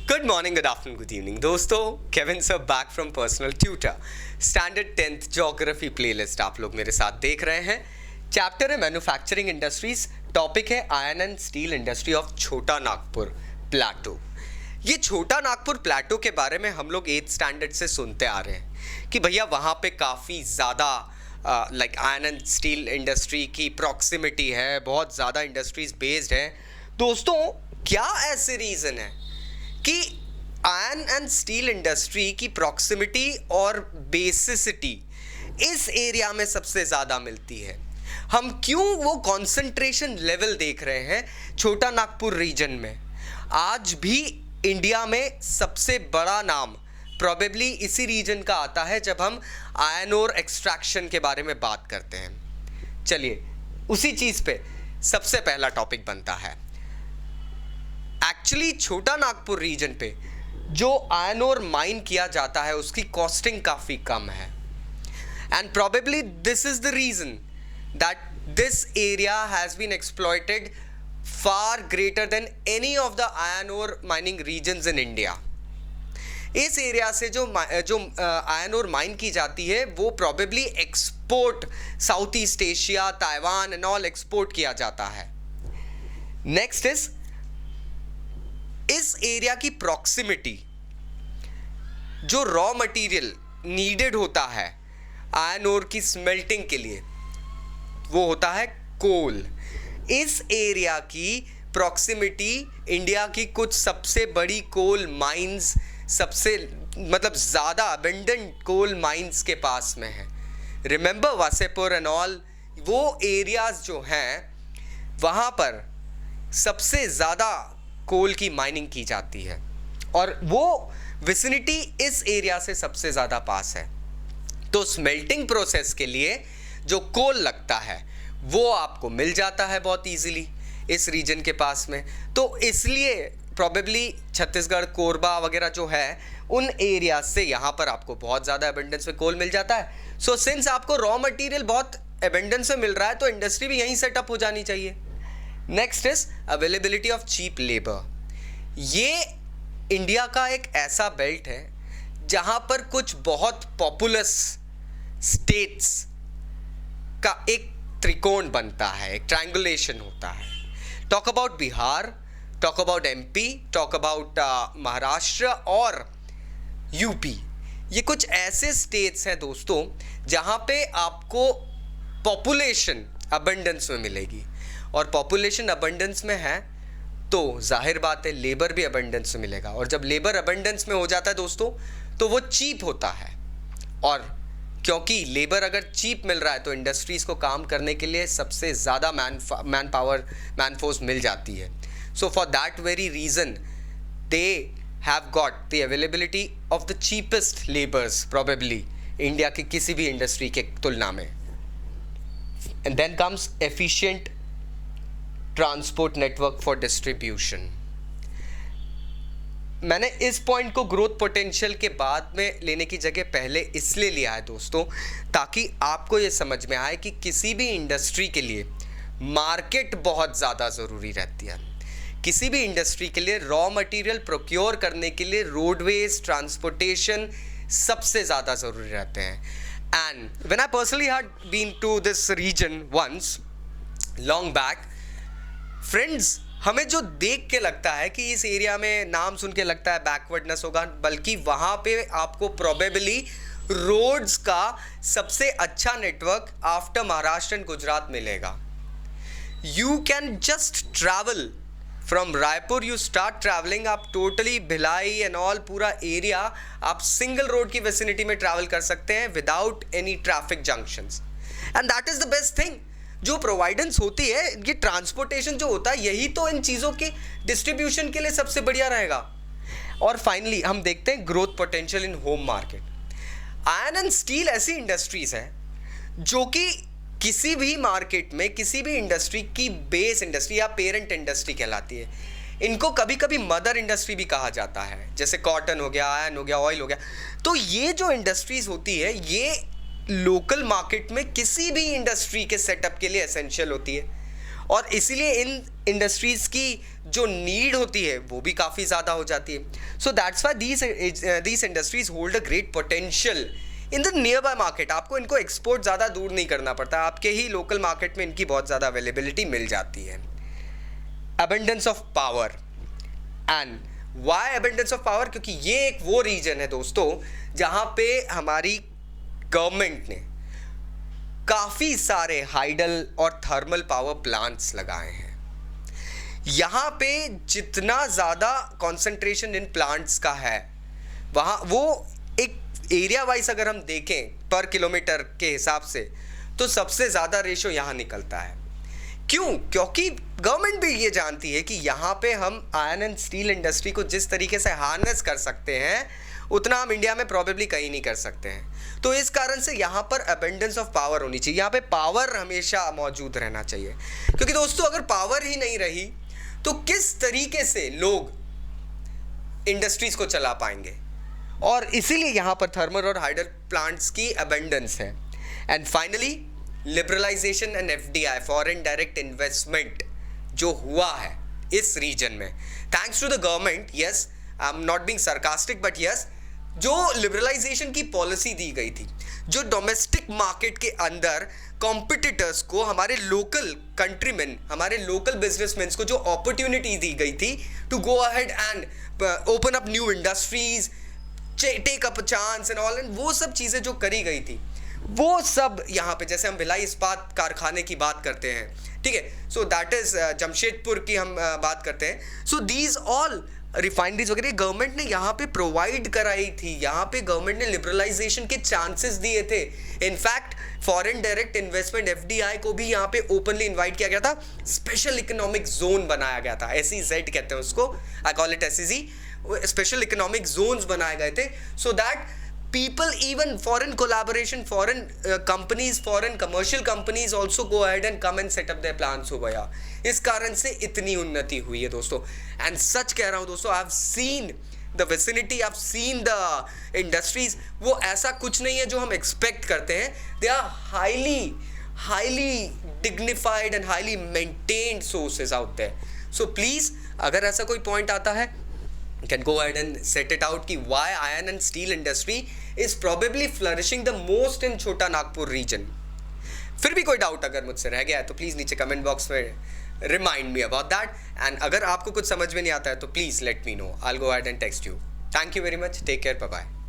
Good morning, good afternoon, good evening दोस्तों। Kevin sir back from personal tutor. Standard 10th geography playlist आप लोग मेरे साथ देख रहे हैं। चैप्टर है मैन्युफैक्चरिंग इंडस्ट्रीज। टॉपिक है iron and steel industry of Chota Nagpur प्लेटो। ये छोटा नागपुर प्लेटो के बारे में हम लोग 8th स्टैंडर्ड से सुनते आ रहे हैं कि भैया वहाँ पे काफ़ी ज़्यादा आयरन एंड स्टील इंडस्ट्री की प्रॉक्सिमिटी है, बहुत ज़्यादा इंडस्ट्रीज बेस्ड है। दोस्तों, क्या ऐसे रीज़न है कि आयरन एंड स्टील इंडस्ट्री की प्रॉक्सिमिटी और बेसिसिटी इस एरिया में सबसे ज़्यादा मिलती है? हम क्यों वो कॉन्सेंट्रेशन लेवल देख रहे हैं छोटा नागपुर रीजन में? आज भी इंडिया में सबसे बड़ा नाम प्रोबेबली इसी रीजन का आता है जब हम आयरन ओर एक्सट्रैक्शन के बारे में बात करते हैं। चलिए, उसी चीज़ पे सबसे पहला टॉपिक बनता है। एक्चुअली छोटा नागपुर रीजन पे जो आयरन ओर माइन किया जाता है उसकी कॉस्टिंग काफ़ी कम है, and probably this is the reason that this area has been exploited far greater than any of the iron ore mining regions in India. इस एरिया से जो आयरन ओर माइन की जाती है वो probably export South East Asia, Taiwan and all export किया जाता है। नेक्स्ट इज इस एरिया की प्रॉक्सिमिटी, जो रॉ मटेरियल नीडेड होता है आयरन ओर की स्मेल्टिंग के लिए वो होता है कोल। इस एरिया की प्रॉक्सिमिटी इंडिया की कुछ सबसे बड़ी कोल माइंस, सबसे ज़्यादा अबेंडेंट कोल माइंस के पास में है। रिमेंबर वासेपुर एंड ऑल, वो एरियाज जो हैं वहाँ पर सबसे ज़्यादा कोल की माइनिंग की जाती है और वो विसिनिटी इस एरिया से सबसे ज़्यादा पास है। तो स्मेल्टिंग प्रोसेस के लिए जो कोल लगता है वो आपको मिल जाता है बहुत इजीली इस रीजन के पास में। तो इसलिए प्रॉबेबली छत्तीसगढ़, कोरबा वगैरह जो है उन एरिया से यहाँ पर आपको बहुत ज़्यादा एबेंडेंस में कोल मिल जाता है। सो सिंस आपको रॉ मटेरियल बहुत एबेंडेंस में मिल रहा है तो इंडस्ट्री भी यहीं सेटअप हो जानी चाहिए। Next is availability of cheap labour. ये इंडिया का एक ऐसा बेल्ट है जहाँ पर कुछ बहुत पॉपुलस स्टेट्स का एक त्रिकोण बनता है, एक ट्रायंगुलेशन होता है। Talk about Bihar, talk about MP, talk about Maharashtra और यूपी। ये कुछ ऐसे स्टेट्स हैं दोस्तों जहाँ पे आपको पॉपुलेशन अबंडेंस में मिलेगी, और पॉपुलेशन अबंडेंस में है तो जाहिर बात है लेबर भी अबंडेंस में मिलेगा, और जब लेबर अबंडेंस में हो जाता है दोस्तों तो वो चीप होता है। और क्योंकि लेबर अगर चीप मिल रहा है तो इंडस्ट्रीज को काम करने के लिए सबसे ज़्यादा मैन पावर, मैन फोर्स मिल जाती है। So for that very reason they have got the availability of the cheapest labours probably India की किसी भी इंडस्ट्री के तुलना में। And then comes efficient transport network for distribution. मैंने इस पॉइंट को ग्रोथ पोटेंशियल के बाद में लेने की जगह पहले इसलिए लिया है दोस्तों ताकि आपको ये समझ में आए कि किसी भी इंडस्ट्री के लिए मार्केट बहुत ज़्यादा ज़रूरी रहती है। किसी भी इंडस्ट्री के लिए रॉ मटेरियल प्रोक्योर करने के लिए रोडवेज, ट्रांसपोर्टेशन सबसे ज़्यादा ज़रूरी रहते हैं। And when I personally had been to this region once long back, friends, हमें जो देख के लगता है कि इस एरिया में नाम सुन के लगता है बैकवर्डनेस होगा, बल्कि वहाँ पे आपको प्रोबेबली रोड्स का सबसे अच्छा network after Maharashtra and Gujarat मिलेगा। You can just travel from Raipur, you start travelling, आप टोटली भिलाई एंड ऑल पूरा एरिया आप सिंगल रोड की विसिनिटी में ट्रैवल कर सकते हैं without any traffic junctions. And that is the best thing जो प्रोवाइडेंस होती है। ये ट्रांसपोर्टेशन जो होता है यही तो इन चीज़ों के डिस्ट्रीब्यूशन के लिए सबसे बढ़िया रहेगा। और फाइनली हम देखते हैं growth potential in home market. Iron and steel ऐसी इंडस्ट्रीज है जो कि किसी भी मार्केट में किसी भी इंडस्ट्री की बेस इंडस्ट्री या पेरेंट इंडस्ट्री कहलाती है। इनको कभी कभी मदर इंडस्ट्री भी कहा जाता है, जैसे कॉटन हो गया, आयरन हो गया, ऑयल हो गया। तो ये जो इंडस्ट्रीज होती है ये लोकल मार्केट में किसी भी इंडस्ट्री के सेटअप के लिए एसेंशियल होती है। और इसीलिए इन इंडस्ट्रीज़ की जो नीड होती है वो भी काफ़ी ज़्यादा हो जाती है. So that's why these industries hold a great potential in the near by market. आपको इनको एक्सपोर्ट ज़्यादा दूर नहीं करना पड़ता, आपके ही लोकल मार्केट में इनकी बहुत ज़्यादा अवेलेबिलिटी मिल जाती है. Abundance of power. And why abundance of power? क्योंकि ये एक वो रीजन है दोस्तों जहाँ पे हमारी गवर्नमेंट ने काफ़ी सारे हाइडल और थर्मल पावर प्लांट्स लगाए हैं. यहाँ पे जितना ज़्यादा कॉन्सेंट्रेशन इन प्लांट्स का है, वहाँ वो एक एरिया वाइज अगर हम देखें पर किलोमीटर के हिसाब से, तो सबसे ज़्यादा रेशो यहाँ निकलता है. क्यों? क्योंकि गवर्नमेंट भी ये जानती है कि यहाँ पे हम आयरन एंड स्टील इंडस्ट्री को जिस तरीके से हार्नेस कर सकते हैं उतना हम इंडिया में प्रॉबेबली कहीं नहीं कर सकते हैं. तो इस कारण से यहाँ पर अबंडेंस ऑफ पावर होनी चाहिए. यहाँ पे पावर हमेशा मौजूद रहना चाहिए, क्योंकि दोस्तों अगर पावर ही नहीं रही तो किस तरीके से लोग इंडस्ट्रीज को चला पाएंगे. और इसीलिए यहाँ पर थर्मल और हाइडल प्लांट्स की अबंडेंस है. And finally liberalisation and FDI, foreign direct investment जो हुआ है इस रीजन में, thanks to the government. Yes, I am not being sarcastic, but yes, जो लिबरलाइजेशन की पॉलिसी दी गई थी, जो डोमेस्टिक मार्केट के अंदर कॉम्पिटिटर्स को, हमारे लोकल कंट्रीमैन, हमारे लोकल बिजनेसमैन को जो अपॉर्चुनिटी दी गई थी to go ahead and open up new industries, take up chance and all, and वो सब चीज़ें जो करी गई थी, वो सब यहाँ पे, जैसे हम भिलाई इस्पात कारखाने की बात करते हैं, ठीक है, सो दैट इज जमशेदपुर की हम बात करते हैं. सो दीज ऑल रिफाइनरीज वगैरह गवर्नमेंट ने यहाँ पे प्रोवाइड कराई थी. यहाँ पे गवर्नमेंट ने लिबरलाइजेशन के चांसेस दिए थे. In fact foreign direct investment FDI को भी यहाँ पे ओपनली इनवाइट किया गया था. स्पेशल इकोनॉमिक जोन बनाया गया था, SEZ कहते हैं उसको, I call it SEZ. Special economic zones बनाए गए थे so that people, even foreign collaboration, foreign companies, foreign commercial companies also go ahead and come and set up their plants over here. इस कारण से इतनी उन्नति हुई है दोस्तों. एंड सच कह रहा हूँ दोस्तों, I have seen the vicinity, I have seen the industries. वो ऐसा कुछ नहीं है जो हम एक्सपेक्ट करते हैं. They are highly dignified and highly maintained sources out there. So please, अगर ऐसा कोई पॉइंट आता है, you can go ahead and set it out कि why iron and steel industry is probably flourishing the most in छोटा Nagpur region. फिर भी कोई डाउट अगर मुझसे रह गया है तो प्लीज़ नीचे कमेंट बॉक्स में remind me about that. And अगर आपको कुछ समझ में नहीं आता है तो please let me know, I will go ahead and text you. Thank you very much, take care, bye bye.